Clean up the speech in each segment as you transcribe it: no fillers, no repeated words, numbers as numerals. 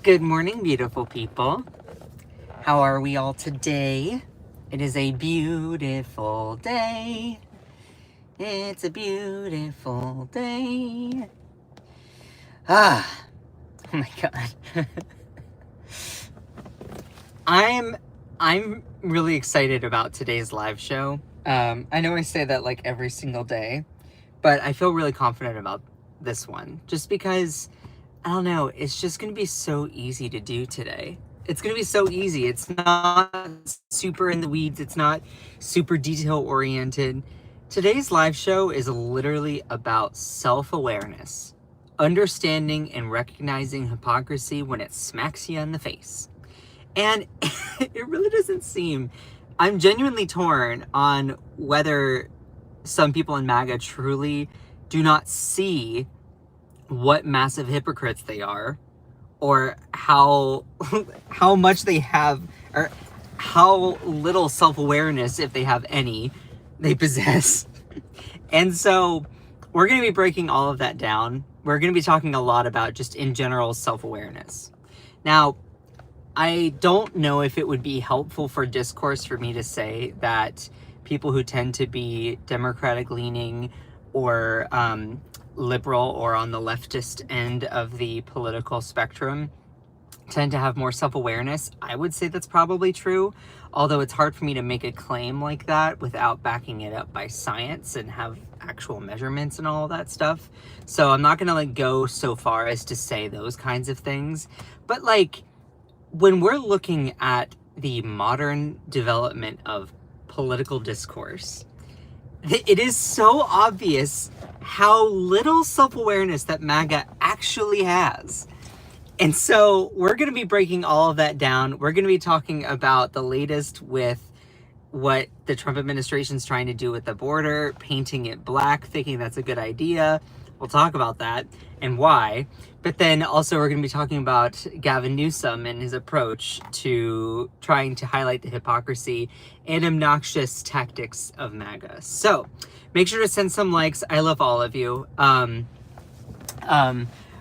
Good morning, beautiful people. How are we all today? It is a beautiful day. It's a beautiful day. Oh my god. I'm really excited about today's live show. I know I say that like every single day, but I feel really confident about this one just because I don't know, it's just going to be so easy to do today. It's going to be so easy. It's not super in the weeds. It's not super detail oriented. Today's live show is literally about self-awareness, understanding and recognizing hypocrisy when it smacks you in the face. And it really doesn't seem, I'm genuinely torn on whether some people in MAGA truly do not see what massive hypocrites they are, or how much they have, or how little self-awareness, if they have any, they possess. And so we're going to be breaking all of that down. We're going to be talking a lot about just in general self-awareness. Now, I don't know if it would be helpful for discourse for me to say that people who tend to be Democratic leaning or liberal or on the leftist end of the political spectrum tend to have more self-awareness. I would say that's probably true, although it's hard for me to make a claim like that without backing it up by science and have actual measurements and all of that stuff. So I'm not gonna go so far as to say those kinds of things, but when we're looking at the modern development of political discourse, it is so obvious how little self-awareness that MAGA actually has. And so we're going to be breaking all of that down. We're going to be talking about the latest with what the Trump administration's trying to do with the border, painting it black, thinking that's a good idea. We'll talk about that and why. But then also we're going to be talking about Gavin Newsom and his approach to trying to highlight the hypocrisy and obnoxious tactics of MAGA. So make sure to send some likes. I love all of you.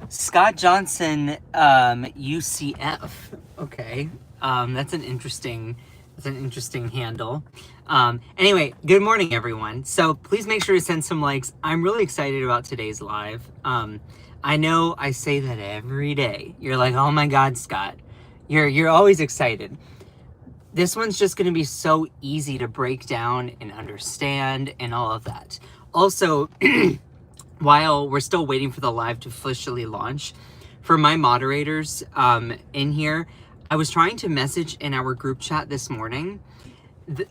Scott Johnson, UCF. Okay. That's an interesting handle. Anyway, good morning, everyone. So please make sure to send some likes. I'm really excited about today's live. I know I say that every day. You're like, oh my God, Scott. You're always excited. This one's just going to be so easy to break down and understand and all of that. Also, while we're still waiting for the live to officially launch, for my moderators in here, I was trying to message in our group chat this morning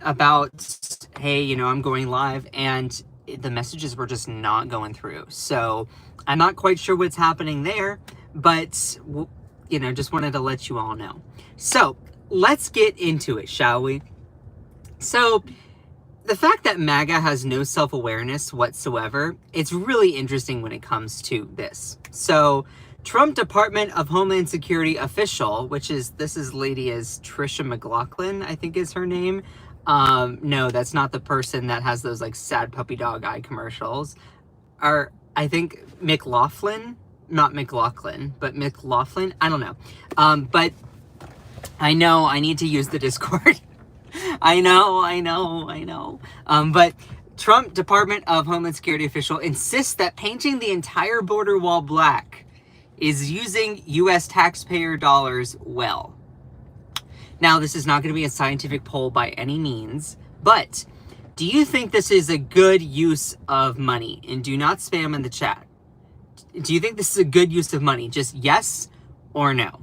about, hey, I'm going live, and the messages were just not going through. So I'm not quite sure what's happening there, but, just wanted to let you all know. So let's get into it, shall we? So the fact that MAGA has no self-awareness whatsoever, it's really interesting when it comes to this. So Trump Department of Homeland Security official, this is lady is Trisha McLaughlin, I think is her name. No, that's not the person that has those sad puppy dog eye commercials. I think McLaughlin, not McLaughlin, but McLaughlin. I don't know. But I know I need to use the Discord. I know. But Trump Department of Homeland Security official insists that painting the entire border wall black is using U.S. taxpayer dollars well. Now, this is not going to be a scientific poll by any means, but do you think this is a good use of money? And do not spam in the chat. Do you think this is a good use of money? Just yes or no.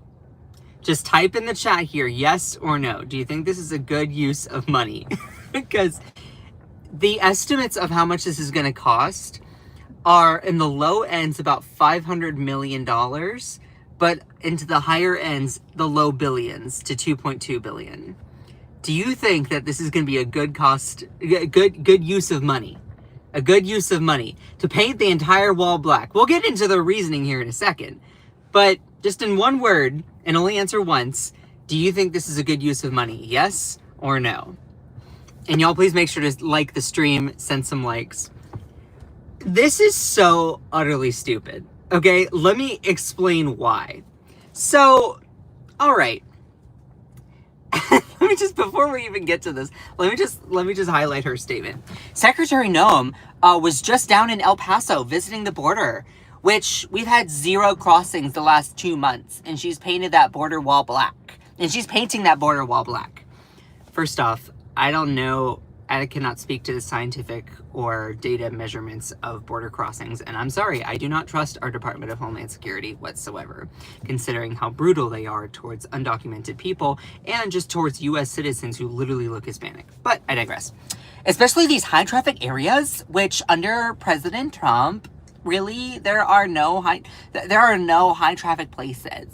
Just type in the chat here, yes or no. Do you think this is a good use of money? Because the estimates of how much this is going to cost are in the low ends about $500 million, but into the higher ends, the low billions to 2.2 billion. Do you think that this is going to be a good use of money? A good use of money to paint the entire wall black? We'll get into the reasoning here in a second, but just in one word, and only answer once, do you think this is a good use of money? Yes or no? And y'all please make sure to like the stream, send some likes. This is so utterly stupid. Okay, let me explain why. So All right. Let me just, before we even get to this, let me just highlight her statement. Secretary Newsom was just down in El Paso visiting the border, which we've had 0 crossings the last 2 months, and she's painted that border wall black. And she's painting that border wall black. First off, I don't know, I cannot speak to the scientific or data measurements of border crossings, and I'm sorry, I do not trust our Department of Homeland Security whatsoever, considering how brutal they are towards undocumented people and just towards U.S. citizens who literally look Hispanic. But I digress. Especially these high traffic areas, which under President Trump, really, there are no high traffic places.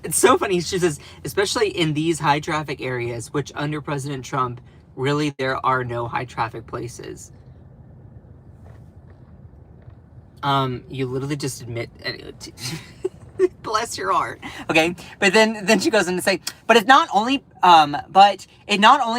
It's so funny. She says, especially in these high traffic areas, which under President Trump, really, there are no high traffic places. You literally just admit, bless your heart. Okay. But then she goes on to say, but it not only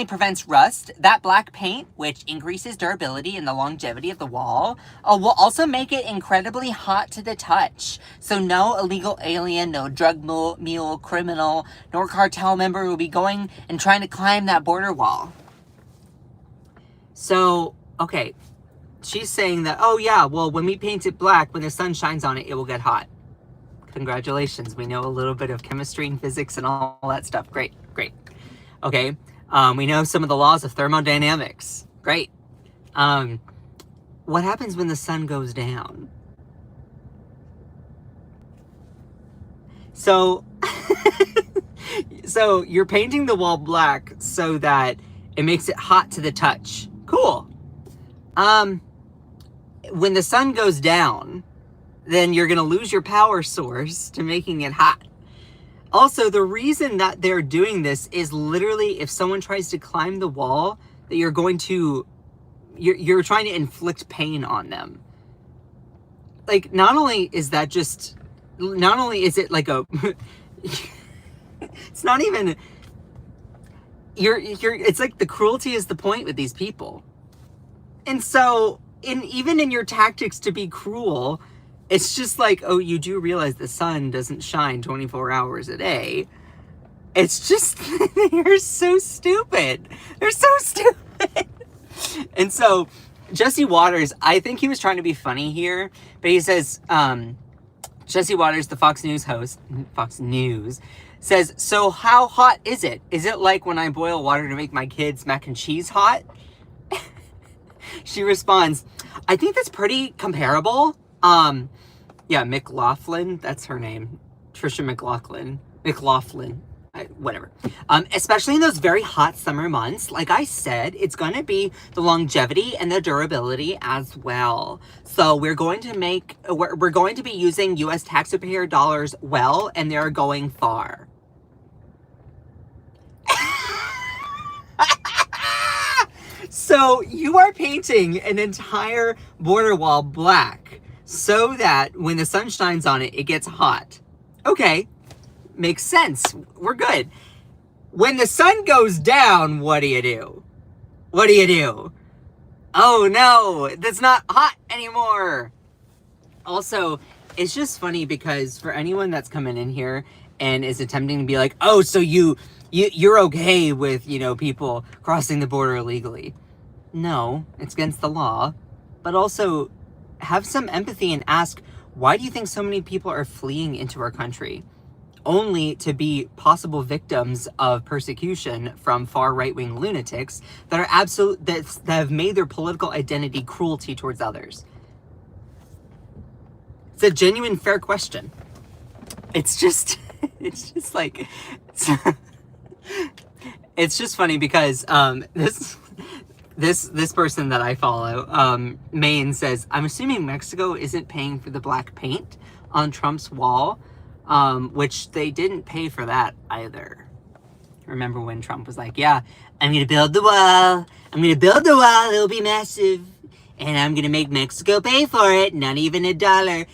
prevents rust, that black paint, which increases durability and the longevity of the wall, will also make it incredibly hot to the touch. So no illegal alien, no drug mule, criminal, nor cartel member will be going and trying to climb that border wall. So, okay. She's saying that, oh yeah, well, when we paint it black, when the sun shines on it, it will get hot. Congratulations. We know a little bit of chemistry and physics and all that stuff. Great, great. Okay. We know some of the laws of thermodynamics. Great. What happens when the sun goes down? So, so you're painting the wall black so that it makes it hot to the touch. Cool. When the sun goes down, then you're going to lose your power source to making it hot. Also, the reason that they're doing this is literally if someone tries to climb the wall, that you're trying to inflict pain on them. Like, not only is it like a, it's not even, it's like the cruelty is the point with these people. And so, even in your tactics to be cruel, it's just like, oh, you do realize the sun doesn't shine 24 hours a day. It's just, they're so stupid. They're so stupid. And so, Jesse Waters, I think he was trying to be funny here, but he says, Jesse Waters, the Fox News host, Fox News, says, so how hot is it? Is it like when I boil water to make my kids mac and cheese hot? She responds, I think that's pretty comparable. Yeah, McLaughlin, that's her name. Trisha McLaughlin. Whatever. Especially in those very hot summer months, like I said, it's going to be the longevity and the durability as well. So we're going to be using U.S. taxpayer dollars well, and they're going far. So you are painting an entire border wall black so that when the sun shines on it, it gets hot. Okay, makes sense. We're good. When the sun goes down, what do you do? What do you do? Oh no, that's not hot anymore. Also, it's just funny because for anyone that's coming in here and is attempting to be like, oh, so you're okay with, people crossing the border illegally. No, it's against the law. But also, have some empathy and ask, why do you think so many people are fleeing into our country? Only to be possible victims of persecution from far right-wing lunatics that are that have made their political identity cruelty towards others. It's a genuine, fair question. It's just like, it's just funny because this person that I follow, Maine, says, I'm assuming Mexico isn't paying for the black paint on Trump's wall, which they didn't pay for that either. Remember when Trump was like, yeah, I'm going to build the wall. It'll be massive. And I'm going to make Mexico pay for it. Not even $1.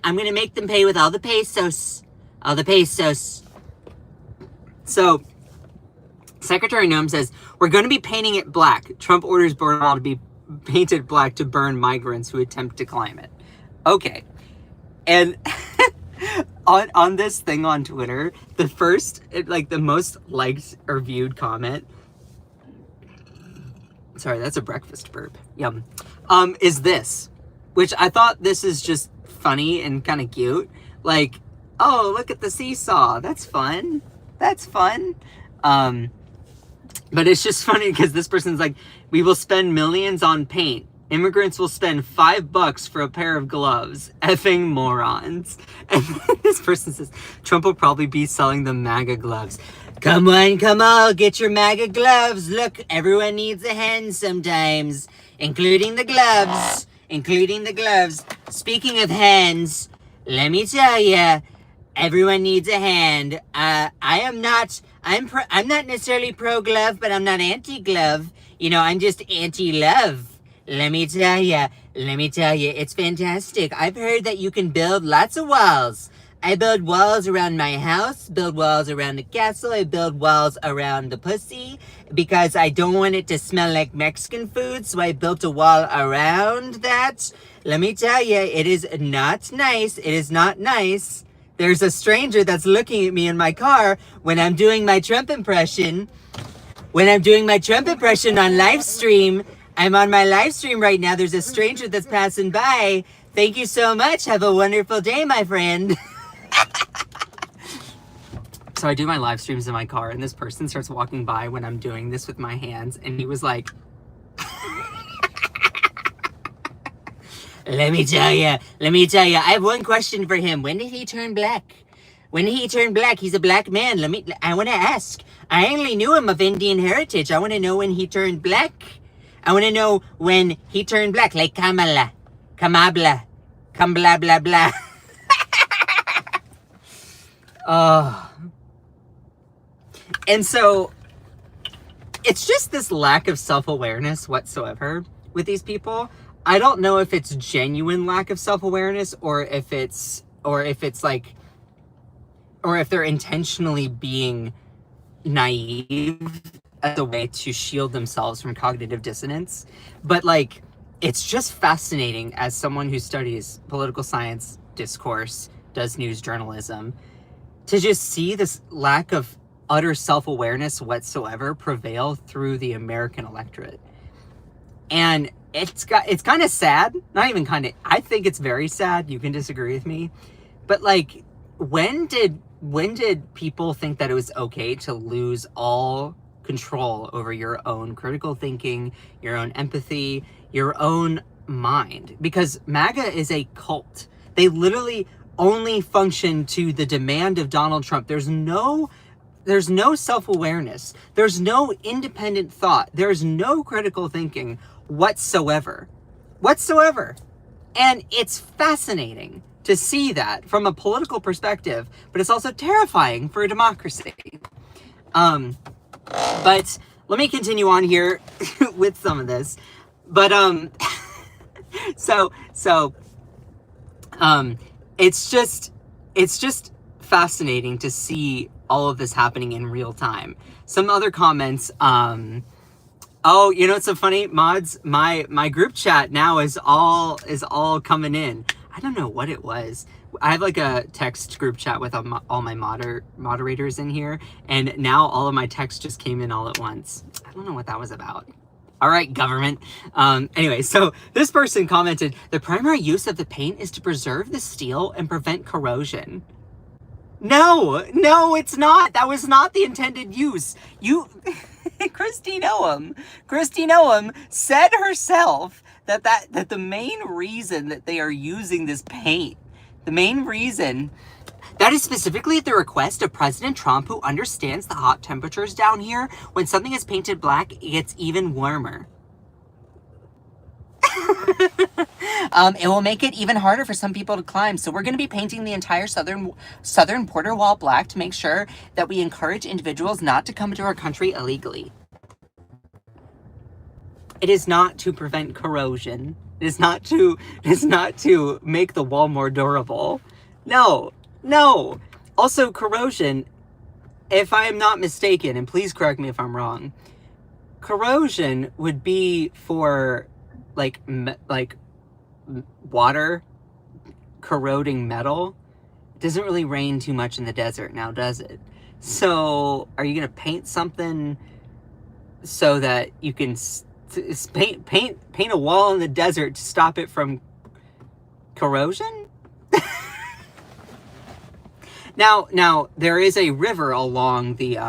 I'm going to make them pay with all the pesos. So, Secretary Newsom says, we're going to be painting it black. Trump orders border wall to be painted black to burn migrants who attempt to climb it. Okay. And on this thing on Twitter, the first, like the most liked or viewed comment, sorry, that's a breakfast burp, yum, is this, which I thought this is just funny and kind of cute. Like, oh, look at the seesaw. That's fun. That's fun. But it's just funny because this person's like, we will spend millions on paint. Immigrants will spend $5 for a pair of gloves. Effing morons. And this person says, Trump will probably be selling the MAGA gloves. Come on, get your MAGA gloves. Look, everyone needs a hand sometimes, including the gloves. Speaking of hands, let me tell you, everyone needs a hand. I'm not necessarily pro-glove, but I'm not anti-glove. You know, I'm just anti-love. Let me tell you, it's fantastic. I've heard that you can build lots of walls. I build walls around my house, build walls around the castle, I build walls around the pussy, because I don't want it to smell like Mexican food, so I built a wall around that. Let me tell you, it is not nice. It is not nice. There's a stranger that's looking at me in my car when I'm doing my Trump impression. When I'm doing my Trump impression on live stream, I'm on my live stream right now. There's a stranger that's passing by. Thank you so much. Have a wonderful day, my friend. So I do my live streams in my car, and this person starts walking by when I'm doing this with my hands, and he was like, Let me tell you, I have one question for him. When did he turn black? He's a black man. I want to ask. I only knew him of Indian heritage. I want to know when he turned black. Like Kamala, Kamabla, blah, blah, blah. And so, it's just this lack of self-awareness whatsoever with these people. I don't know if it's genuine lack of self-awareness or if they're intentionally being naive as a way to shield themselves from cognitive dissonance. But like, it's just fascinating as someone who studies political science, discourse, does news journalism, to just see this lack of utter self-awareness whatsoever prevail through the American electorate. And it's kind of sad. Not even kind of, I think it's very sad. You can disagree with me. But like, when did people think that it was okay to lose all control over your own critical thinking, your own empathy, your own mind? Because MAGA is a cult. They literally only function to the demand of Donald Trump. There's no self-awareness. There's no independent thought. There's no critical thinking whatsoever. And it's fascinating to see that from a political perspective, but it's also terrifying for a democracy. But let me continue on here with some of this. But it's just fascinating to see all of this happening in real time. Some other comments, oh, you know what's so funny, mods? My group chat now is all coming in. I don't know what it was. I have like a text group chat with all my moderators in here, and now all of my texts just came in all at once. I don't know what that was about. All right, government. Anyway, so this person commented, the primary use of the paint is to preserve the steel and prevent corrosion. No, it's not. That was not the intended use. Christy Noem said herself that the main reason that they are using this paint, the main reason, that is specifically at the request of President Trump, who understands the hot temperatures down here. When something is painted black, it gets even warmer. It will make it even harder for some people to climb. So we're going to be painting the entire southern border wall black to make sure that we encourage individuals not to come into our country illegally. It is not to prevent corrosion. It is not to make the wall more durable. No. Also, corrosion, if I am not mistaken, and please correct me if I'm wrong, corrosion would be for like water corroding metal. It doesn't really rain too much in the desert now, does it? So are you going to paint something so that you can paint a wall in the desert to stop it from corrosion? Now there is a river along the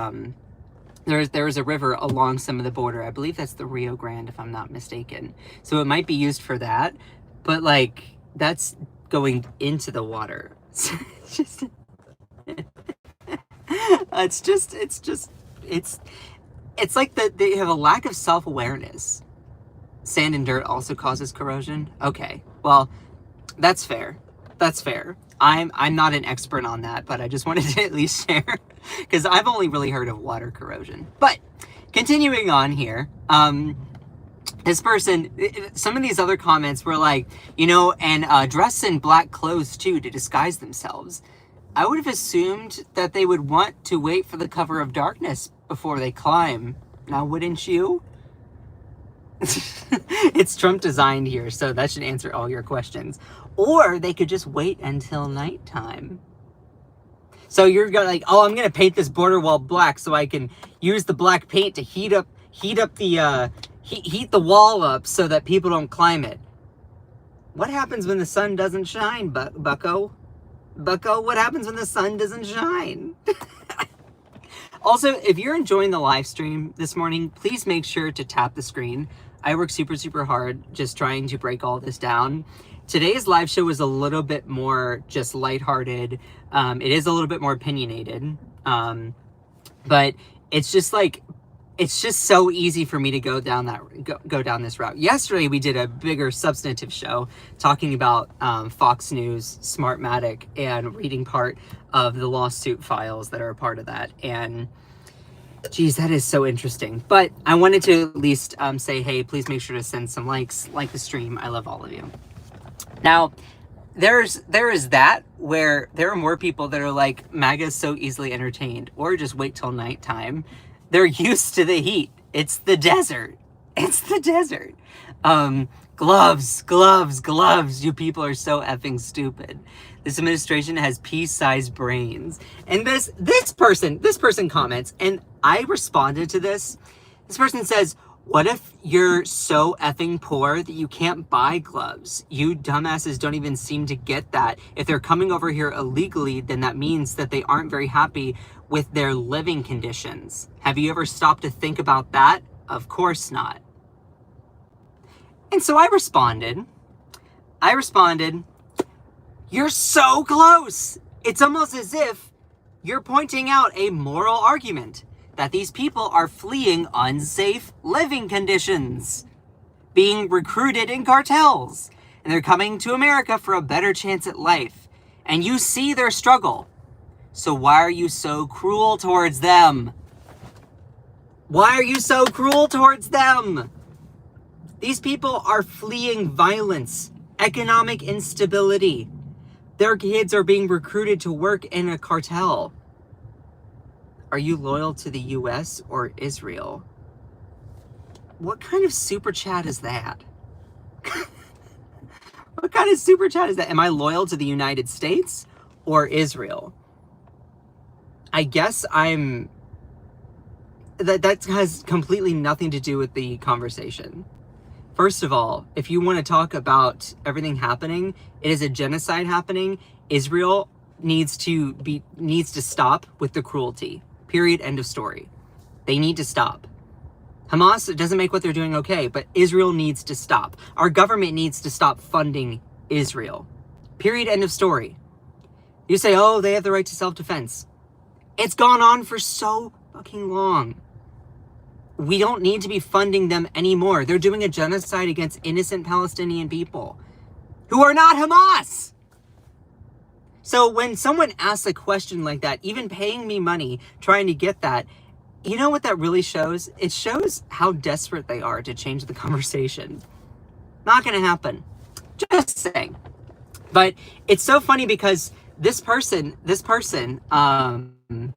there is a river along some of the border. I believe that's the Rio Grande, if I'm not mistaken. So it might be used for that, but like that's going into the water. It's just it's like that they have a lack of self-awareness. Sand and dirt also causes corrosion. Okay, well, that's fair. That's fair. I'm not an expert on that, but I just wanted to at least share because I've only really heard of water corrosion. But continuing on here, this person, some of these other comments were like, you know, and dress in black clothes too to disguise themselves. I would have assumed that they would want to wait for the cover of darkness before they climb. Now, wouldn't you? It's Trump designed here, so that should answer all your questions. Or they could just wait until nighttime. So you're gonna like, oh, I'm gonna paint this border wall black so I can use the black paint to heat up the wall up so that people don't climb it. What happens when the sun doesn't shine, Bucko? Bucko, what happens when the sun doesn't shine? Also, if you're enjoying the live stream this morning, please make sure to tap the screen. I work super hard just trying to break all this down. Today's live show was a little bit more just lighthearted. It is a little bit more opinionated. But it's just like, it's just so easy for me to go down this route. Yesterday, we did a bigger substantive show talking about Fox News, Smartmatic, and reading part of the lawsuit files that are a part of that. And geez, that is so interesting. But I wanted to at least say, hey, please make sure to send some likes, like the stream. I love all of you. Now, there is that where there are more people that are like, MAGA is so easily entertained, or just wait till nighttime. They're used to the heat. It's the desert. It's the desert. Gloves. You people are so effing stupid. This administration has pea-sized brains. And this person comments, and I responded to this. This person says, what if you're so effing poor that you can't buy gloves? You dumbasses don't even seem to get that. If they're coming over here illegally, then that means that they aren't very happy with their living conditions. Have you ever stopped to think about that? Of course not. And so I responded, you're so close. It's almost as if you're pointing out a moral argument that these people are fleeing unsafe living conditions, being recruited in cartels, and they're coming to America for a better chance at life. And you see their struggle. So why are you so cruel towards them? Why are you so cruel towards them? These people are fleeing violence, economic instability. Their kids are being recruited to work in a cartel. Are you loyal to the US or Israel? What kind of super chat is that? What kind of super chat is that? Am I loyal to the United States or Israel? I guess that has completely nothing to do with the conversation. First of all, if you want to talk about everything happening, it is a genocide happening. Israel needs to stop with the cruelty. Period. End of story. They need to stop. Hamas, it doesn't make what they're doing okay, but Israel needs to stop. Our government needs to stop funding Israel. Period. End of story. You say, oh, they have the right to self-defense. It's gone on for so fucking long. We don't need to be funding them anymore. They're doing a genocide against innocent Palestinian people who are not Hamas. So when someone asks a question like that, even paying me money trying to get that, you know what that really shows? It shows how desperate they are to change the conversation. Not going to happen. Just saying. But it's so funny because this person, someone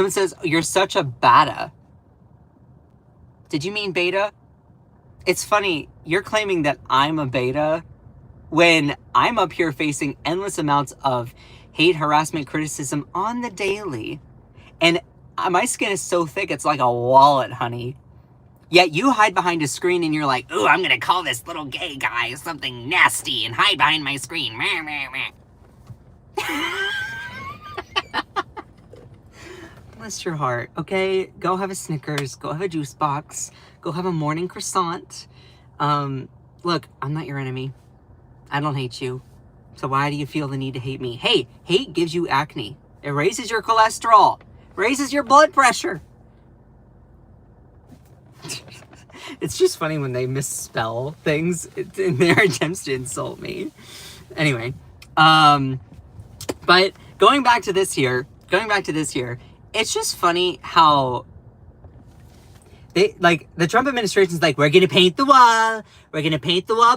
says, you're such a beta. Did you mean beta? It's funny, you're claiming that I'm a beta when I'm up here facing endless amounts of hate, harassment, criticism on the daily. And my skin is so thick, it's like a wallet, honey. Yet you hide behind a screen and you're like, ooh, I'm gonna call this little gay guy something nasty and hide behind my screen. Bless your heart, okay? Go have a Snickers, go have a juice box, go have a morning croissant. Look, I'm not your enemy. I don't hate you. So why do you feel the need to hate me? Hey, hate gives you acne. It raises your cholesterol, raises your blood pressure. It's just funny when they misspell things in their attempts to insult me. Anyway, but going back to this here, it's just funny how they, like, the Trump administration's like, we're gonna paint the wall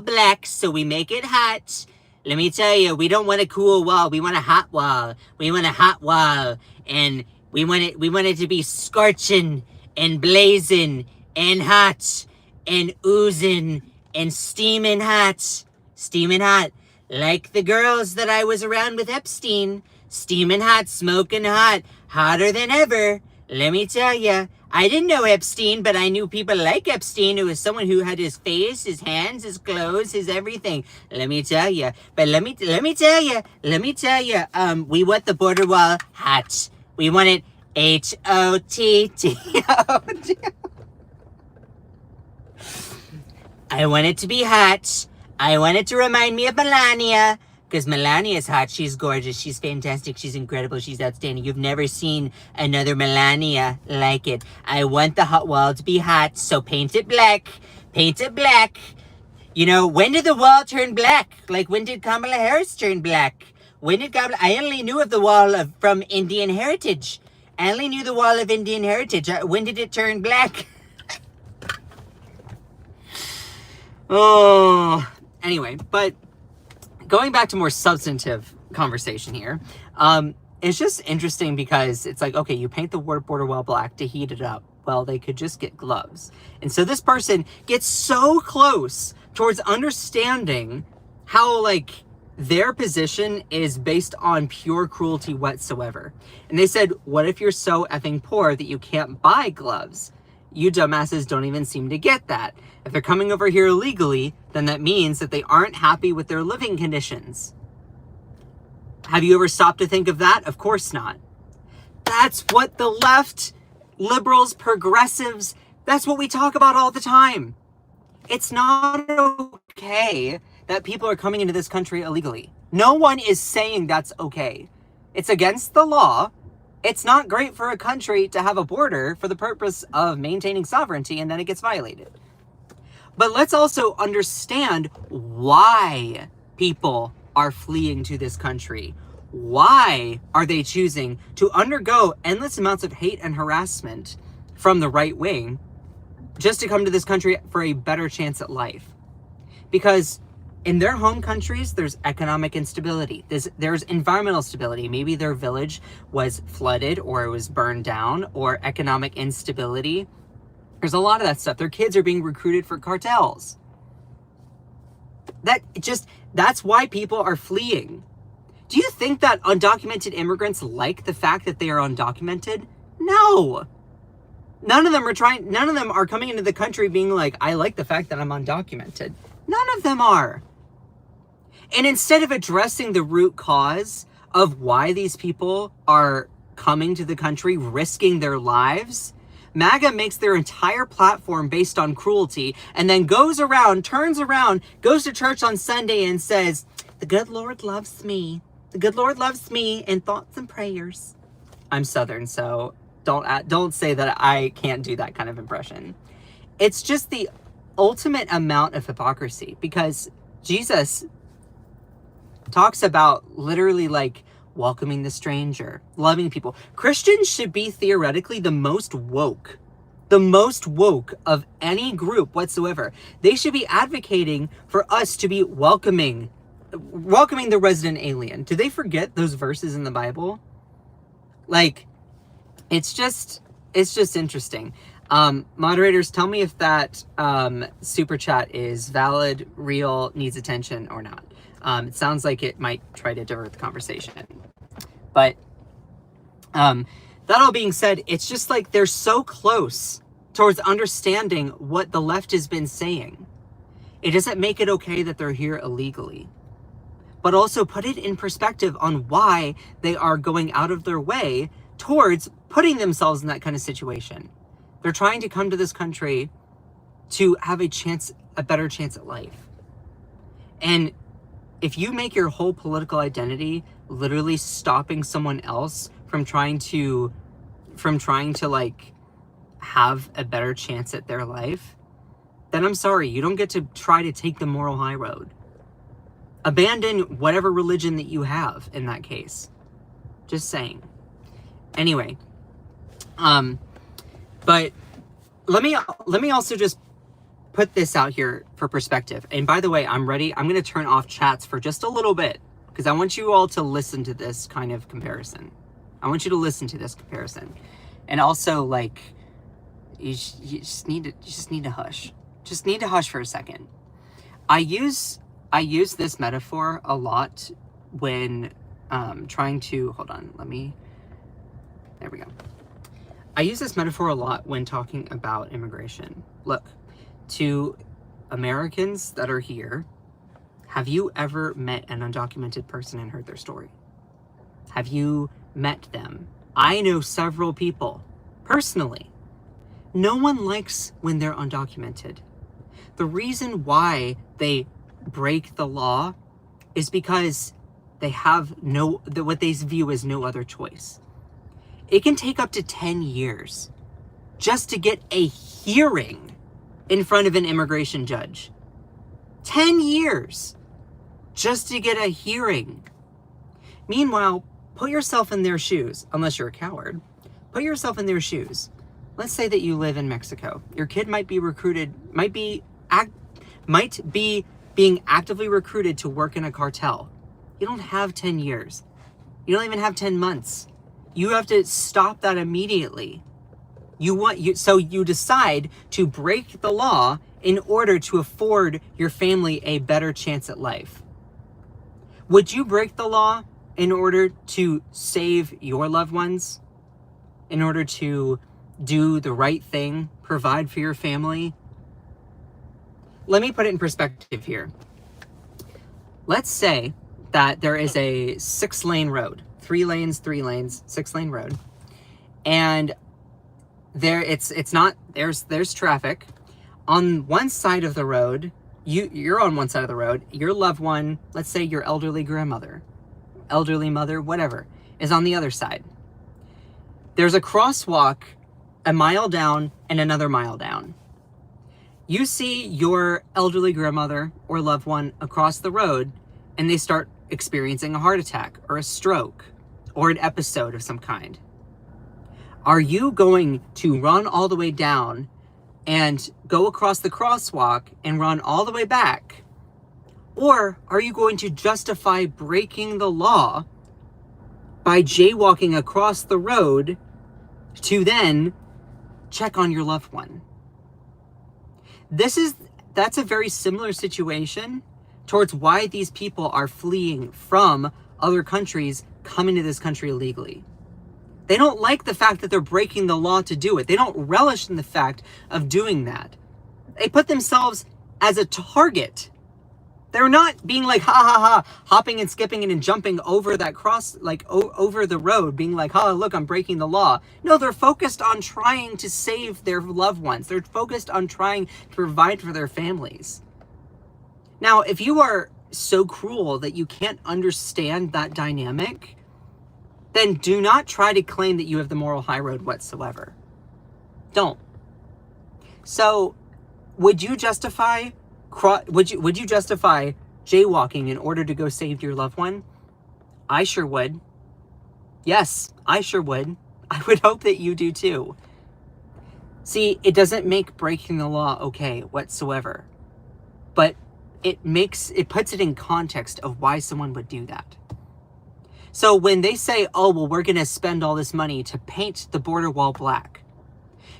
black so we make it hot. Let me tell you, we don't want a cool wall, we want a hot wall. We want a hot wall, and we want it to be scorching and blazing and hot and oozing and steaming hot, like the girls that I was around with Epstein, steaming hot, smoking hot, hotter than ever. Let me tell you, I didn't know Epstein, but I knew people like Epstein, who was someone who had his face, his hands, his clothes, his everything. Let me tell you, we want the border wall hot. We want it H-O-T-T-O. I want it to be hot. I want it to remind me of Melania. Because Melania's hot. She's gorgeous. She's fantastic. She's incredible. She's outstanding. You've never seen another Melania like it. I want the hot wall to be hot. So paint it black. Paint it black. You know, when did the wall turn black? Like, when did Kamala Harris turn black? I only knew of the wall from Indian Heritage. I only knew the wall of Indian Heritage. When did it turn black? Oh, anyway, but going back to more substantive conversation here, it's just interesting because it's like, okay, you paint the border wall black to heat it up. Well, they could just get gloves. And so this person gets so close towards understanding how, like, their position is based on pure cruelty whatsoever. And they said, what if you're so effing poor that you can't buy gloves? You dumbasses don't even seem to get that. If they're coming over here illegally, then that means that they aren't happy with their living conditions. Have you ever stopped to think of that? Of course not. That's what the left, liberals, progressives, that's what we talk about all the time. It's not okay that people are coming into this country illegally. No one is saying that's okay. It's against the law. It's not great for a country to have a border for the purpose of maintaining sovereignty and then it gets violated. But let's also understand why people are fleeing to this country. Why are they choosing to undergo endless amounts of hate and harassment from the right wing just to come to this country for a better chance at life? Because in their home countries, there's economic instability. There's environmental stability. Maybe their village was flooded or it was burned down, or economic instability. There's a lot of that stuff. Their kids are being recruited for cartels. That's why people are fleeing. Do you think that undocumented immigrants like the fact that they are undocumented? No. None of them are coming into the country being like, I like the fact that I'm undocumented. None of them are. And instead of addressing the root cause of why these people are coming to the country, risking their lives, MAGA makes their entire platform based on cruelty and then turns around, goes to church on Sunday and says, the good Lord loves me. The good Lord loves me in thoughts and prayers. I'm Southern, so don't say that I can't do that kind of impression. It's just the ultimate amount of hypocrisy, because Jesus talks about literally like welcoming the stranger, loving people. Christians should be theoretically the most woke of any group whatsoever. They should be advocating for us to be welcoming the resident alien. Do they forget those verses in the Bible? Like, it's just interesting. Moderators, tell me if that super chat is valid, real, needs attention, or not. It sounds like it might try to divert the conversation. But that all being said, it's just like they're so close towards understanding what the left has been saying. It doesn't make it okay that they're here illegally, but also put it in perspective on why they are going out of their way towards putting themselves in that kind of situation. They're trying to come to this country to have a better chance at life. And if you make your whole political identity literally stopping someone else from trying to like have a better chance at their life, then I'm sorry, you don't get to try to take the moral high road. Abandon whatever religion that you have in that case. Just saying. Anyway, but let me also just put this out here for perspective. And by the way, I'm ready. I'm going to turn off chats for just a little bit because I want you all to listen to this kind of comparison. I want you to listen to this comparison. And also, like, you just need to hush. Just need to hush for a second. I use this metaphor a lot when trying to, hold on, there we go. I use this metaphor a lot when talking about immigration. Look, to Americans that are here, have you ever met an undocumented person and heard their story? Have you met them? I know several people, personally. No one likes when they're undocumented. The reason why they break the law is because they have what they view as no other choice. It can take up to 10 years just to get a hearing in front of an immigration judge. 10 years just to get a hearing. Meanwhile, put yourself in their shoes, unless you're a coward. Put yourself in their shoes. Let's say that you live in Mexico. Your kid might be being actively recruited to work in a cartel. You don't have 10 years. You don't even have 10 months. You have to stop that immediately. So you decide to break the law in order to afford your family a better chance at life. Would you break the law in order to save your loved ones? In order to do the right thing, provide for your family? Let me put it in perspective here. Let's say that there is a 6-lane road, 3 lanes, 6-lane road. And there's traffic. On one side of the road, you're on one side of the road, your loved one, let's say your elderly grandmother, elderly mother, whatever, is on the other side. There's a crosswalk a mile down and another mile down. You see your elderly grandmother or loved one across the road and they start experiencing a heart attack or a stroke or an episode of some kind. Are you going to run all the way down and go across the crosswalk and run all the way back? Or are you going to justify breaking the law by jaywalking across the road to then check on your loved one? That's a very similar situation towards why these people are fleeing from other countries coming to this country illegally. They don't like the fact that they're breaking the law to do it. They don't relish in the fact of doing that. They put themselves as a target. They're not being like, ha ha ha, hopping and skipping and jumping over that over the road, being like, ha, look, I'm breaking the law. No, they're focused on trying to save their loved ones. They're focused on trying to provide for their families. Now, if you are so cruel that you can't understand that dynamic, then do not try to claim that you have the moral high road whatsoever. Don't. So, would you justify jaywalking in order to go save your loved one? I sure would. Yes, I sure would. I would hope that you do too. See, it doesn't make breaking the law okay whatsoever, but it puts it in context of why someone would do that. So when they say, oh, well, we're going to spend all this money to paint the border wall black,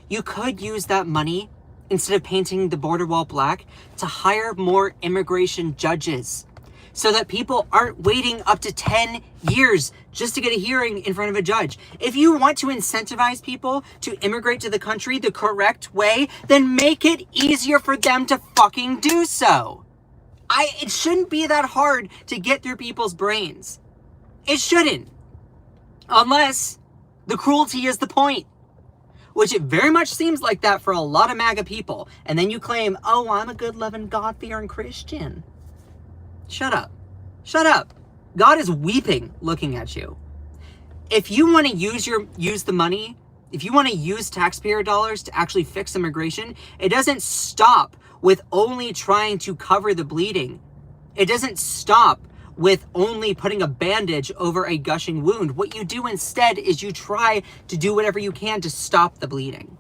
you could use that money, instead of painting the border wall black, to hire more immigration judges so that people aren't waiting up to 10 years just to get a hearing in front of a judge. If you want to incentivize people to immigrate to the country the correct way, then make it easier for them to fucking do so. It shouldn't be that hard to get through people's brains. It shouldn't. Unless the cruelty is the point. Which it very much seems like that for a lot of MAGA people. And then you claim, oh, I'm a good, loving, God-fearing Christian. Shut up. Shut up. God is weeping looking at you. If you want to use the money, if you want to use taxpayer dollars to actually fix immigration, it doesn't stop with only trying to cover the bleeding. It doesn't stop with only putting a bandage over a gushing wound. What you do instead is you try to do whatever you can to stop the bleeding.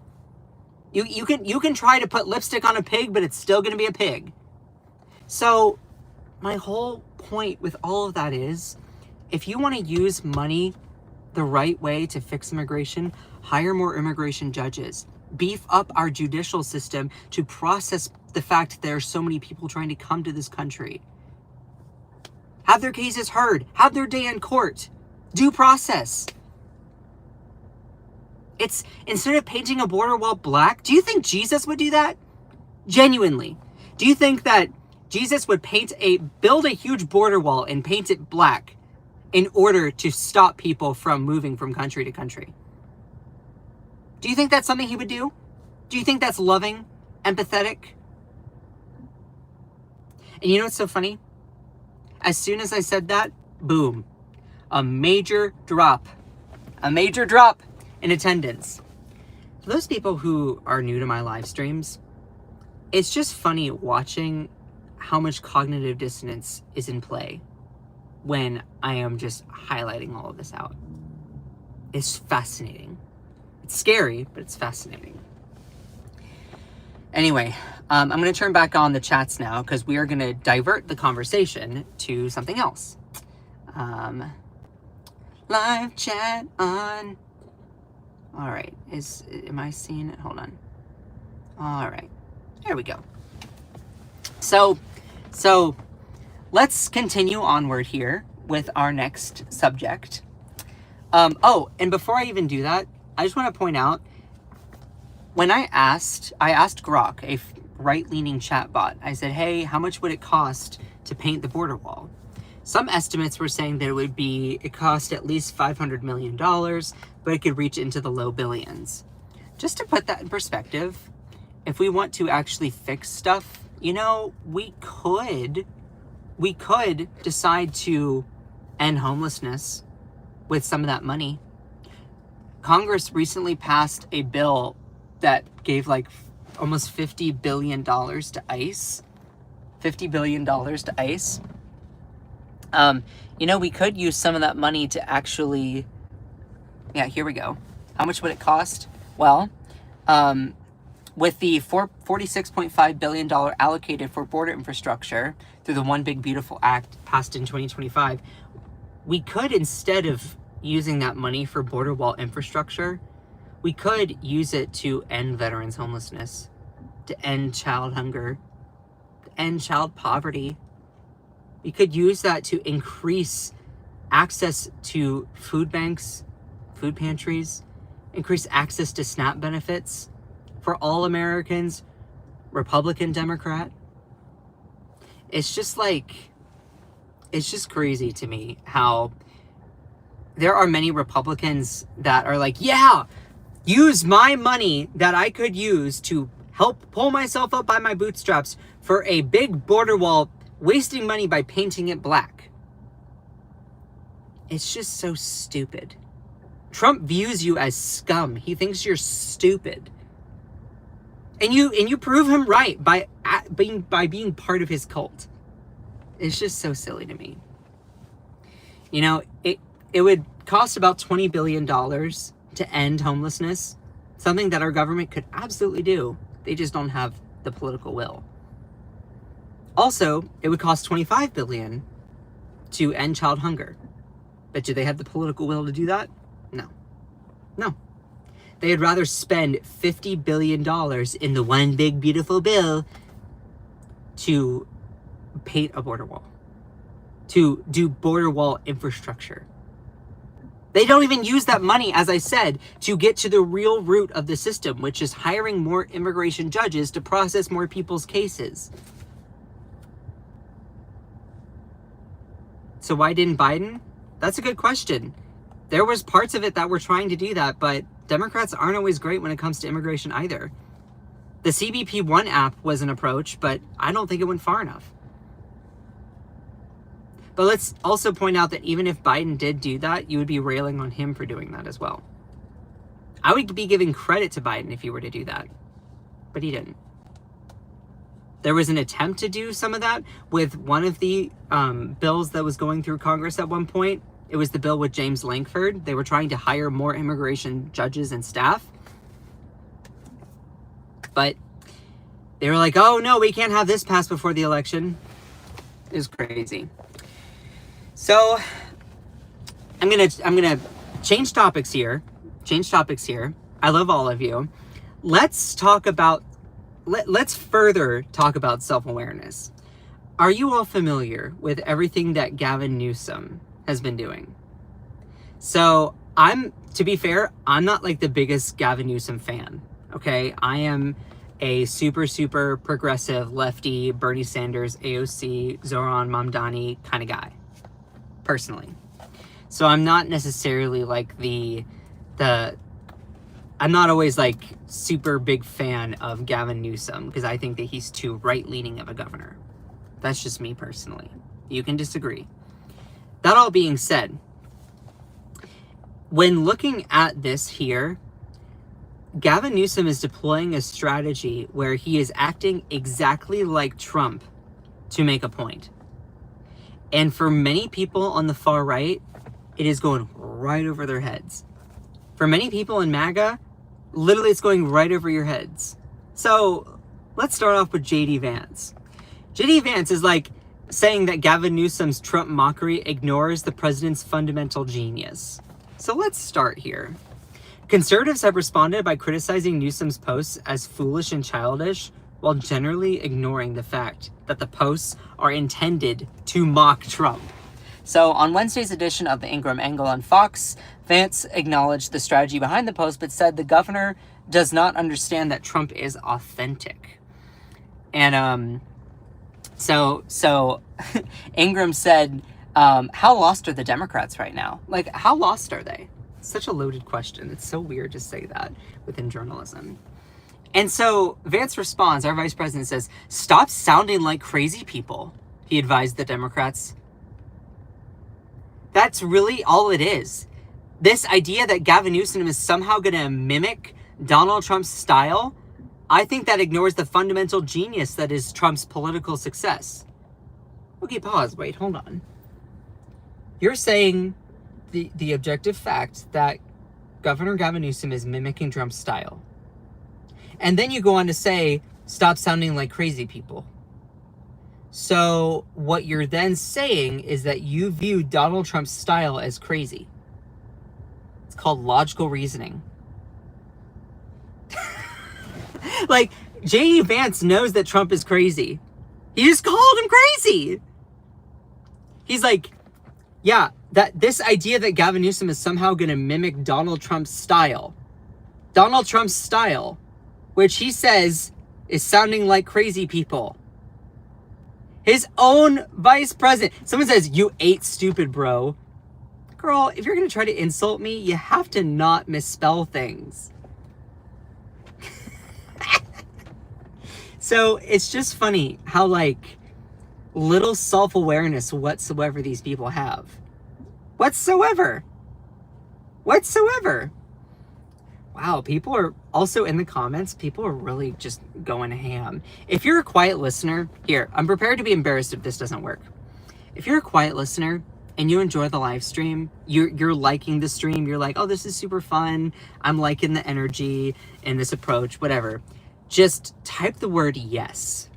You can try to put lipstick on a pig, but it's still going to be a pig. So my whole point with all of that is, if you want to use money the right way to fix immigration, hire more immigration judges. Beef up our judicial system to process the fact that there are so many people trying to come to this country. Have their cases heard. Have their day in court. Due process. It's, instead of painting a border wall black, do you think Jesus would do that? Genuinely. Do you think that Jesus would build a huge border wall and paint it black in order to stop people from moving from country to country? Do you think that's something he would do? Do you think that's loving, empathetic? And you know what's so funny? As soon as I said that, boom, a major drop in attendance. For those people who are new to my live streams, it's just funny watching how much cognitive dissonance is in play when I am just highlighting all of this out. It's fascinating. It's scary, but it's fascinating. Anyway, I'm going to turn back on the chats now because we are going to divert the conversation to something else. Live chat on. All right. Am I seeing it? Hold on. All right. There we go. So let's continue onward here with our next subject. Oh, and before I even do that, I just want to point out, when I asked Grok, a right-leaning chatbot, I said, hey, how much would it cost to paint the border wall? Some estimates were saying that it cost at least $500 million, but it could reach into the low billions. Just to put that in perspective, if we want to actually fix stuff, you know, we could decide to end homelessness with some of that money. Congress recently passed a bill that gave like almost $50 billion to ICE. $50 billion to ICE. You know, we could use some of that money to actually, yeah, here we go. How much would it cost? Well, with the $46.5 billion allocated for border infrastructure through the One Big Beautiful Act passed in 2025, we could, instead of using that money for border wall infrastructure, we could use it to end veterans' homelessness, to end child hunger, to end child poverty. We could use that to increase access to food banks, food pantries, increase access to SNAP benefits for all Americans, Republican, Democrat. It's just crazy to me how there are many Republicans that are like, yeah, use my money that I could use to help pull myself up by my bootstraps for a big border wall, wasting money by painting it black. It's just so stupid. Trump views you as scum. He thinks you're stupid. And you prove him right by being part of his cult. It's just so silly to me. You know, it would cost about $20 billion to end homelessness, something that our government could absolutely do. They just don't have the political will. Also, it would cost $25 billion to end child hunger. But do they have the political will to do that? No. They'd rather spend $50 billion in the One Big Beautiful Bill to paint a border wall. to do border wall infrastructure. They don't even use that money, as I said, to get to the real root of the system, which is hiring more immigration judges to process more people's cases. So why didn't Biden? That's a good question. There was parts of it that were trying to do that, but Democrats aren't always great when it comes to immigration either. The CBP One app was an approach, but I don't think it went far enough. But let's also point out that even if Biden did do that, you would be railing on him for doing that as well. I would be giving credit to Biden if he were to do that, but he didn't. There was an attempt to do some of that with one of the bills that was going through Congress at one point. It was the bill with James Lankford. They were trying to hire more immigration judges and staff. But they were like, oh no, we can't have this passed before the election. It was crazy. So I'm gonna change topics here. I love all of you. Let's further talk about self-awareness. Are you all familiar with everything that Gavin Newsom has been doing? So to be fair, I'm not like the biggest Gavin Newsom fan. Okay, I am a super, super progressive lefty, Bernie Sanders, AOC, Zoran Mamdani kind of guy, personally. So I'm not necessarily like I'm not always like super big fan of Gavin Newsom because I think that he's too right-leaning of a governor. That's just me personally. You can disagree. That all being said, when looking at this here, Gavin Newsom is deploying a strategy where he is acting exactly like Trump to make a point. And for many people on the far right, it is going right over their heads. For many people in MAGA, literally it's going right over your heads. So let's start off with JD Vance. JD Vance is like saying that Gavin Newsom's Trump mockery ignores the president's fundamental genius. So let's start here. Conservatives have responded by criticizing Newsom's posts as foolish and childish, while generally ignoring the fact that the posts are intended to mock Trump. So on Wednesday's edition of the Ingram Angle on Fox, Vance acknowledged the strategy behind the post, but said the governor does not understand that Trump is authentic. And so Ingram said, how lost are the Democrats right now? Like, how lost are they? It's such a loaded question. It's so weird to say that within journalism. And so Vance responds, our vice president says, stop sounding like crazy people, he advised the Democrats. That's really all it is. This idea that Gavin Newsom is somehow going to mimic Donald Trump's style, I think that ignores the fundamental genius that is Trump's political success. Okay, pause. Wait, hold on. You're saying the objective fact that Governor Gavin Newsom is mimicking Trump's style. And then you go on to say, stop sounding like crazy people. So what you're then saying is that you view Donald Trump's style as crazy. It's called logical reasoning. Like, J.D. Vance knows that Trump is crazy. He just called him crazy. He's like, yeah, that this idea that Gavin Newsom is somehow going to mimic Donald Trump's style. Donald Trump's style, which he says is sounding like crazy people. His own vice president. Someone says, you ate stupid, bro. Girl, if you're going to try to insult me, you have to not misspell things. So it's just funny how, like, little self-awareness whatsoever these people have. Whatsoever. Wow, people are also in the comments. People are really just going ham. If you're a quiet listener, here, I'm prepared to be embarrassed if this doesn't work. If you're a quiet listener and you enjoy the live stream, you're liking the stream, you're like, oh, this is super fun. I'm liking the energy and this approach, whatever. Just type the word yes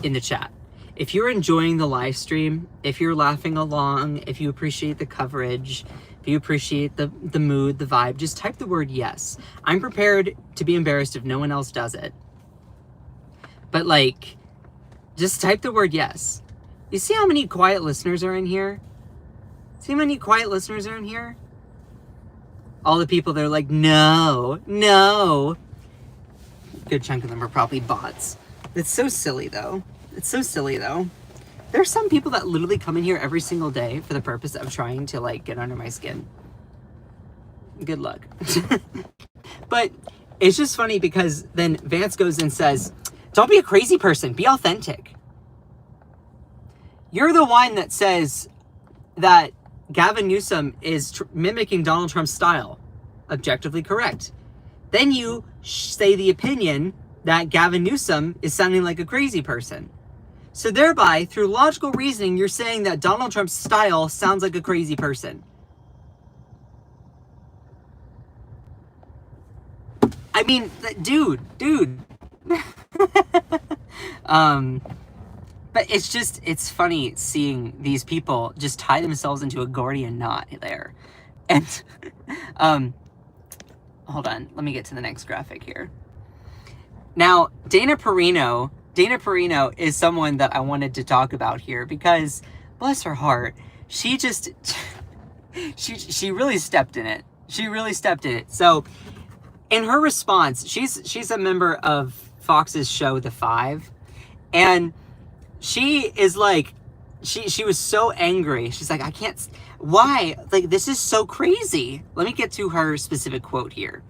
in the chat. If you're enjoying the live stream, if you're laughing along, if you appreciate the coverage, if you appreciate the mood, the vibe, just type the word yes. I'm prepared to be embarrassed if no one else does it. But like, just type the word yes. You see how many quiet listeners are in here? See how many quiet listeners are in here? All the people that are like, no, no. Good chunk of them are probably bots. It's so silly, though. It's so silly, though. There's some people that literally come in here every single day for the purpose of trying to, like, get under my skin. Good luck. But it's just funny because then Vance goes and says, don't be a crazy person. Be authentic. You're the one that says that Gavin Newsom is mimicking Donald Trump's style. Objectively correct. Then you say the opinion that Gavin Newsom is sounding like a crazy person. So thereby, through logical reasoning, you're saying that Donald Trump's style sounds like a crazy person. I mean, dude. But it's funny seeing these people just tie themselves into a Gordian knot there. And, hold on, let me get to the next graphic here. Now, Dana Perino is someone that I wanted to talk about here because, bless her heart, she really stepped in it. She really stepped in it. So, in her response, she's a member of Fox's show, The Five, and she is like, she was so angry. She's like, I can't, why? Like, this is so crazy. Let me get to her specific quote here.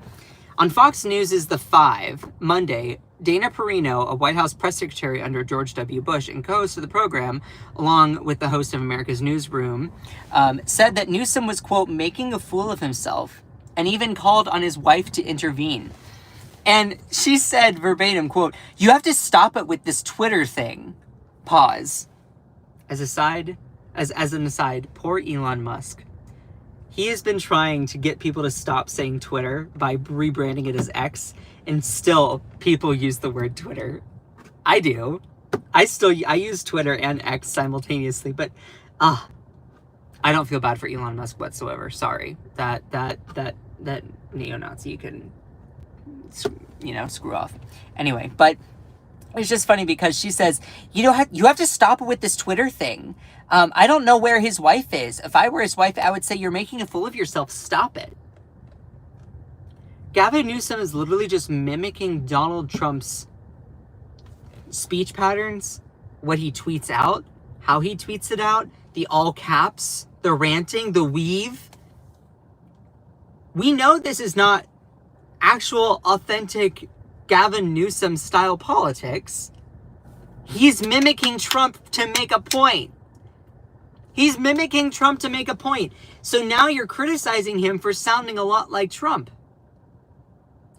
On Fox News' The Five, Monday, Dana Perino, a White House press secretary under George W. Bush and co-host of the program, along with the host of America's Newsroom, said that Newsom was, quote, making a fool of himself, and even called on his wife to intervene. And she said verbatim, quote, you have to stop it with this Twitter thing. Pause. As an aside, poor Elon Musk. He has been trying to get people to stop saying Twitter by rebranding it as X, and still people use the word Twitter. I do. I use Twitter and X simultaneously, but I don't feel bad for Elon Musk whatsoever. Sorry. That neo-Nazi can, screw off. Anyway, but it's just funny because she says, you have to stop with this Twitter thing. I don't know where his wife is. If I were his wife, I would say, you're making a fool of yourself. Stop it. Gavin Newsom is literally just mimicking Donald Trump's speech patterns, what he tweets out, how he tweets it out, the all caps, the ranting, the weave. We know this is not actual, authentic Gavin Newsom style politics. He's mimicking Trump to make a point. He's mimicking Trump to make a point. So now you're criticizing him for sounding a lot like Trump.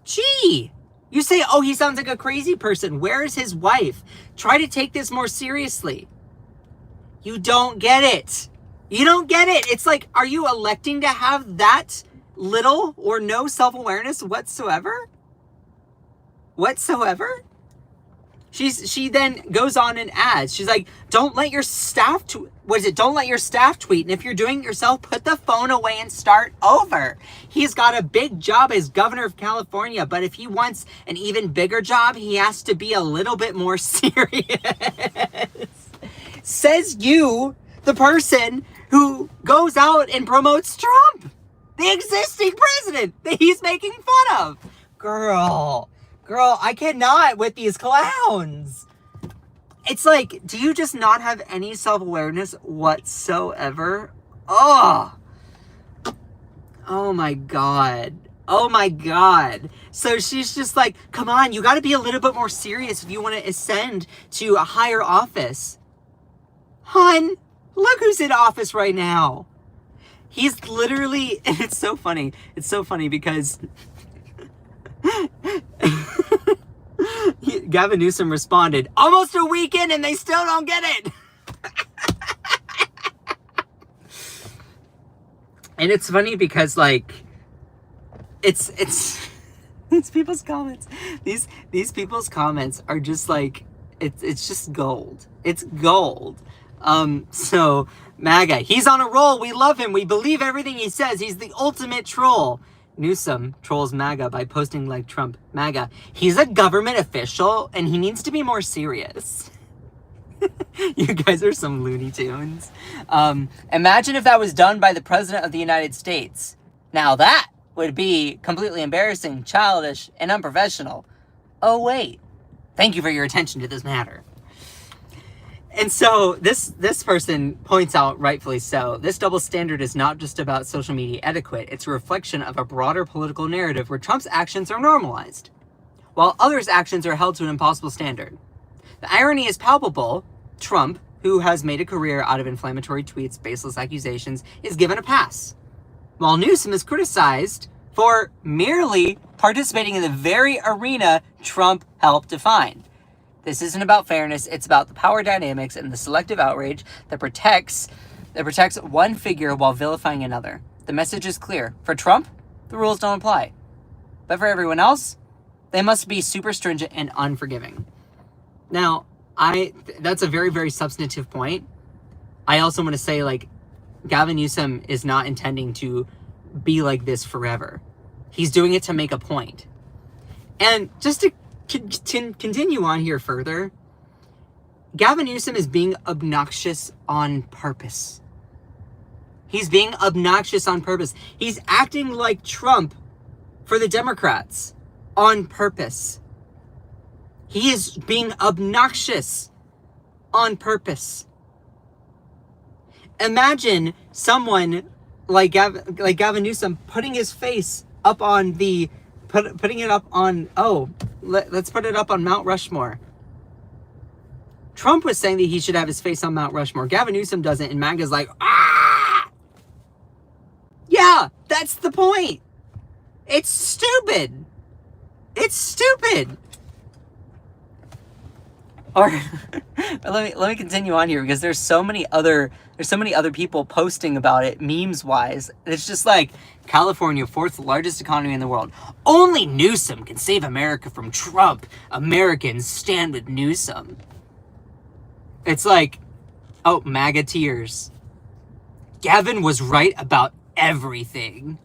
Gee, you say, oh, he sounds like a crazy person. Where is his wife? Try to take this more seriously. You don't get it. You don't get it. It's like, are you electing to have that little or no self-awareness whatsoever? Whatsoever? She then goes on and adds, she's like, don't let your staff don't let your staff tweet. And if you're doing it yourself, put the phone away and start over. He's got a big job as governor of California, but if he wants an even bigger job, he has to be a little bit more serious. Says you, the person who goes out and promotes Trump, the existing president that he's making fun of. Girl, I cannot with these clowns. It's like, do you just not have any self-awareness whatsoever? Oh my God. Oh my God. So she's just like, come on, you got to be a little bit more serious if you want to ascend to a higher office. Hun, look who's in office right now. He's literally, and it's so funny. It's so funny because Gavin Newsom responded, almost a weekend and they still don't get it. And it's funny because, like, it's these people's comments. These people's comments are just like, it's just gold. It's gold. So MAGA, he's on a roll. We love him. We believe everything he says. He's the ultimate troll. Newsom trolls MAGA by posting like Trump. MAGA, he's a government official and he needs to be more serious. You guys are some Looney Tunes. Imagine if that was done by the President of the United States. Now that would be completely embarrassing, childish, and unprofessional. Oh, wait. Thank you for your attention to this matter. And so this person points out, rightfully so, this double standard is not just about social media etiquette. It's a reflection of a broader political narrative where Trump's actions are normalized, while others' actions are held to an impossible standard. The irony is palpable. Trump, who has made a career out of inflammatory tweets, baseless accusations, is given a pass, while Newsom is criticized for merely participating in the very arena Trump helped define. This isn't about fairness, it's about the power dynamics and the selective outrage that protects one figure while vilifying another. The message is clear. For Trump, the rules don't apply. But for everyone else, they must be super stringent and unforgiving. Now, that's a very, very substantive point. I also want to say, like, Gavin Newsom is not intending to be like this forever. He's doing it to make a point. And just to continue on here further, Gavin Newsom is being obnoxious on purpose. He's being obnoxious on purpose. He's acting like Trump for the Democrats on purpose. He is being obnoxious on purpose. Imagine someone like Gavin Newsom putting his face up on putting it up on, let's put it up on Mount Rushmore. Trump was saying that he should have his face on Mount Rushmore. Gavin Newsom doesn't, and MAGA's like, ah! Yeah, that's the point. It's stupid. It's stupid. Or let me continue on here, because there's so many other people posting about it memes wise. It's just like, California, 4th largest economy in the world. Only Newsom can save America from Trump. Americans stand with Newsom. It's like, oh, MAGA tears. Gavin was right about everything.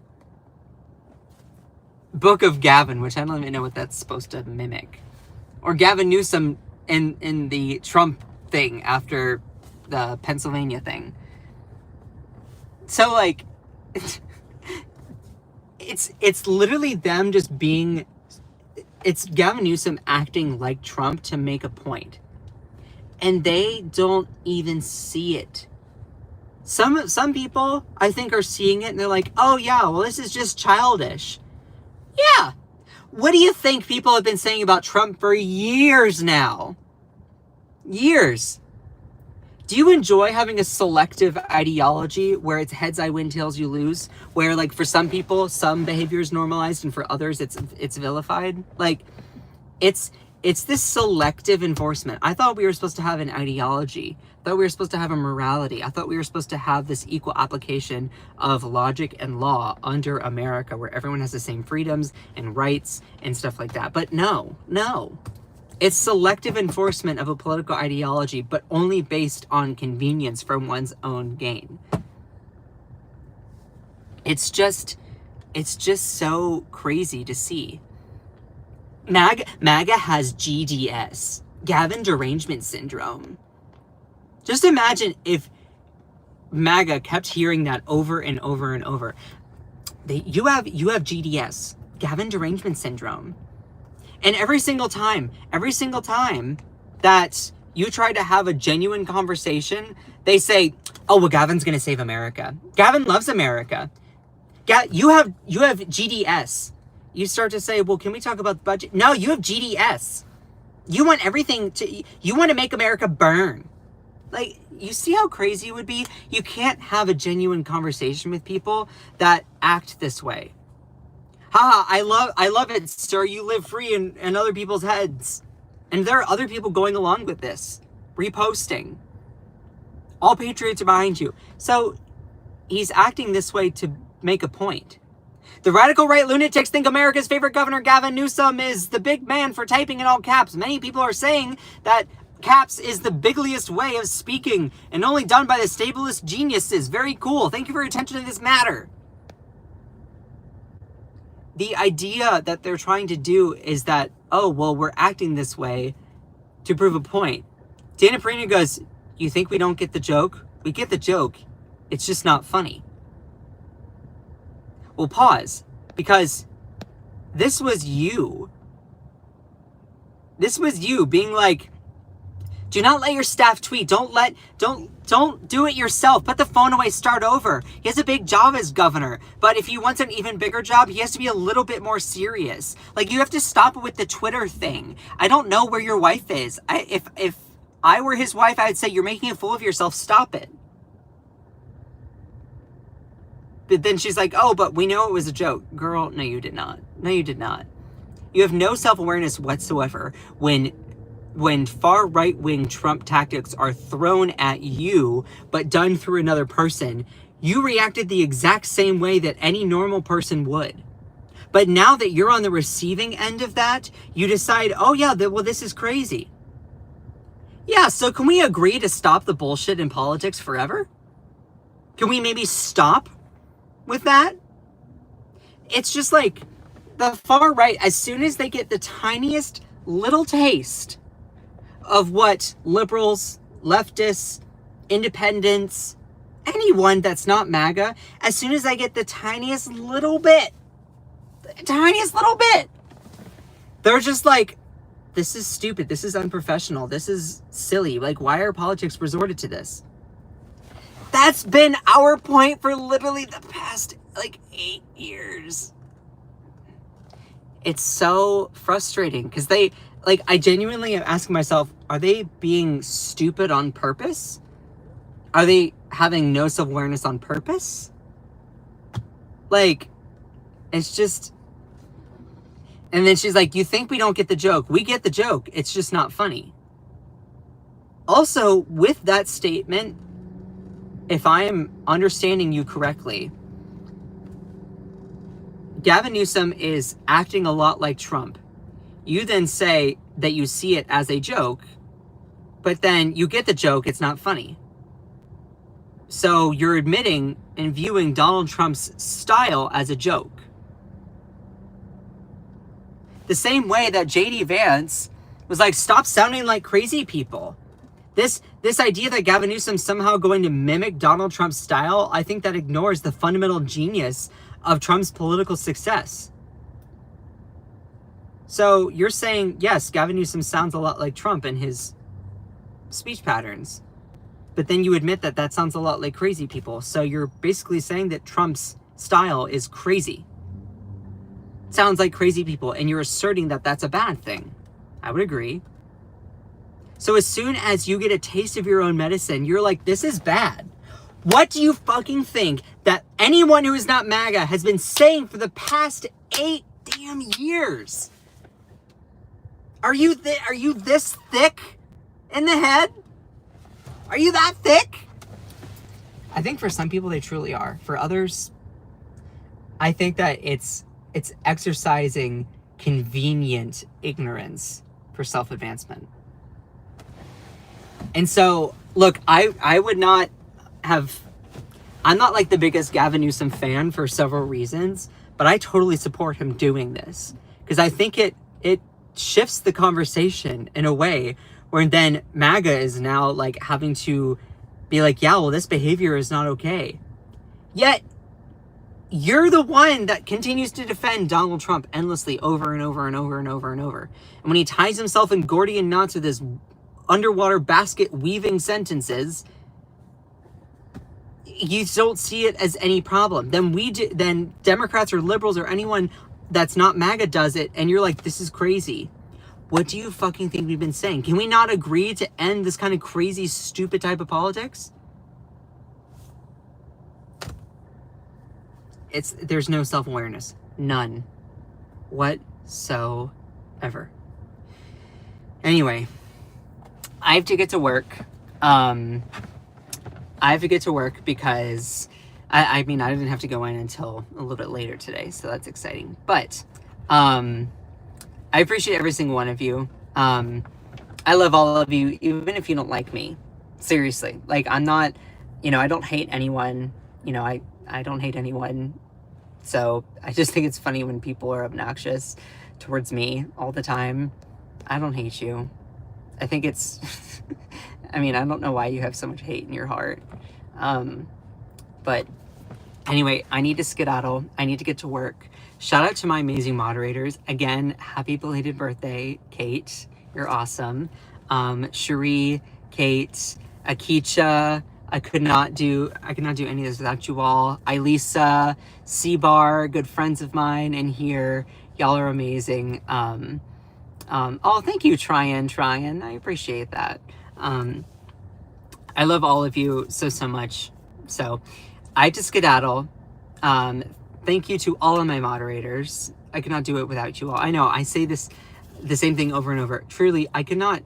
Book of Gavin, which I don't even know what that's supposed to mimic. Or Gavin Newsom in the Trump thing after the Pennsylvania thing. So, like, it's literally them just being, it's Gavin Newsom acting like Trump to make a point. And they don't even see it. Some people, I think, are seeing it and they're like, oh yeah, well, this is just childish. Yeah. What do you think people have been saying about Trump for years now? Years. Do you enjoy having a selective ideology where it's heads I win, tails you lose? Where, like, for some people, some behavior is normalized and for others it's vilified? Like, it's this selective enforcement. I thought we were supposed to have an ideology. I thought we were supposed to have a morality. I thought we were supposed to have this equal application of logic and law under America, where everyone has the same freedoms and rights and stuff like that. But no. It's selective enforcement of a political ideology, but only based on convenience for one's own gain. It's just so crazy to see. MAGA has GDS, Gavin Derangement Syndrome. Just imagine if MAGA kept hearing that over and over and over. You have GDS, Gavin Derangement Syndrome. And every single time that you try to have a genuine conversation, they say, oh, well, Gavin's going to save America. Gavin loves America. You have GDS. You start to say, well, can we talk about the budget? No, you have GDS. You want you want to make America burn. Like, you see how crazy it would be? You can't have a genuine conversation with people that act this way. Haha, I love it, sir. You live free in other people's heads. And there are other people going along with this, reposting. All patriots are behind you. So he's acting this way to make a point. The radical right lunatics think America's favorite governor, Gavin Newsom, is the big man for typing in all caps. Many people are saying that caps is the bigliest way of speaking and only done by the stablest geniuses. Very cool. Thank you for your attention to this matter. The idea that they're trying to do is that, oh, well, we're acting this way to prove a point. Dana Perino goes, you think we don't get the joke? We get the joke. It's just not funny. Well, pause, because this was you. This was you being like, do not let your staff tweet. Don't do it yourself. Put the phone away, start over. He has a big job as governor, but if he wants an even bigger job, he has to be a little bit more serious. Like, you have to stop with the Twitter thing. I don't know where your wife is. If I were his wife, I'd say, you're making a fool of yourself. Stop it. But then she's like, oh, but we know it was a joke. Girl, no, you did not. No, you did not. You have no self-awareness whatsoever when far right-wing Trump tactics are thrown at you, but done through another person. You reacted the exact same way that any normal person would. But now that you're on the receiving end of that, you decide, oh yeah, well, this is crazy. Yeah, so can we agree to stop the bullshit in politics forever? Can we maybe stop with that? It's just like the far right, as soon as they get the tiniest little taste of what liberals, leftists, independents, anyone that's not MAGA, as soon as I get the tiniest little bit, they're just like, this is stupid, this is unprofessional, this is silly, like, why are politics resorted to this? That's been our point for literally the past, 8 years. It's so frustrating, because I genuinely am asking myself, are they being stupid on purpose? Are they having no self-awareness on purpose? It's just... And then she's like, you think we don't get the joke? We get the joke. It's just not funny. Also, with that statement, if I am understanding you correctly, Gavin Newsom is acting a lot like Trump. You then say that you see it as a joke, but then you get the joke, it's not funny. So you're admitting and viewing Donald Trump's style as a joke. The same way that J.D. Vance was like, stop sounding like crazy people. This idea that Gavin Newsom's somehow going to mimic Donald Trump's style, I think that ignores the fundamental genius of Trump's political success. So you're saying, yes, Gavin Newsom sounds a lot like Trump in his speech patterns. But then you admit that that sounds a lot like crazy people. So you're basically saying that Trump's style is crazy. Sounds like crazy people. And you're asserting that that's a bad thing. I would agree. So as soon as you get a taste of your own medicine, you're like, this is bad. What do you fucking think that anyone who is not MAGA has been saying for the past 8 damn years? Are you this thick in the head? Are you that thick? I think for some people they truly are. For others, I think that it's exercising convenient ignorance for self-advancement. And so, look, I would not have... I'm not like the biggest Gavin Newsom fan for several reasons, but I totally support him doing this. Because I think it shifts the conversation in a way where then MAGA is now like having to be like, yeah, well, this behavior is not okay. Yet, you're the one that continues to defend Donald Trump endlessly over and over and over and over and over. And when he ties himself in Gordian knots with his underwater basket weaving sentences, you don't see it as any problem. Then Democrats or liberals or anyone that's not MAGA does it, and you're like, this is crazy. What do you fucking think we've been saying? Can we not agree to end this kind of crazy, stupid type of politics? There's no self-awareness. None. Whatsoever. Anyway, I have to get to work. I have to get to work because I mean, I didn't have to go in until a little bit later today, so that's exciting. But I appreciate every single one of you. I love all of you, even if you don't like me. Seriously. Like, I'm not, I don't hate anyone. I don't hate anyone. So I just think it's funny when people are obnoxious towards me all the time. I don't hate you. I think it's, I mean, I don't know why you have so much hate in your heart. But anyway, I need to skedaddle. I need to get to work. Shout out to my amazing moderators. Again, happy belated birthday, Kate. You're awesome. Cherie, Kate, Akicha. I could not do any of this without you all. Ilisa, C-Bar, good friends of mine in here. Y'all are amazing. Oh, thank you, Tryan. I appreciate that. I love all of you so much. So I had to skedaddle. Thank you to all of my moderators. I could not do it without you all. I know I say the same thing over and over. Truly, I could not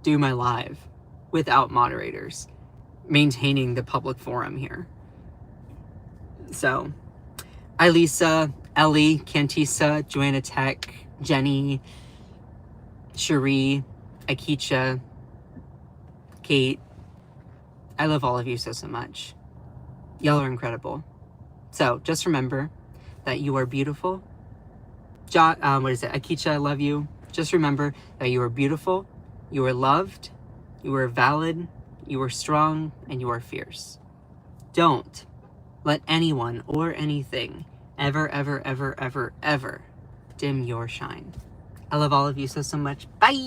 do my live without moderators maintaining the public forum here. So, Ilisa, Ellie, Cantisa, Joanna Tech, Jenny, Cherie, Akicha, Kate. I love all of you so much. Y'all are incredible. So just remember that you are beautiful. What is it? Akicha, I love you. Just remember that you are beautiful, you are loved, you are valid, you are strong, and you are fierce. Don't let anyone or anything ever dim your shine. I love all of you so much. Bye!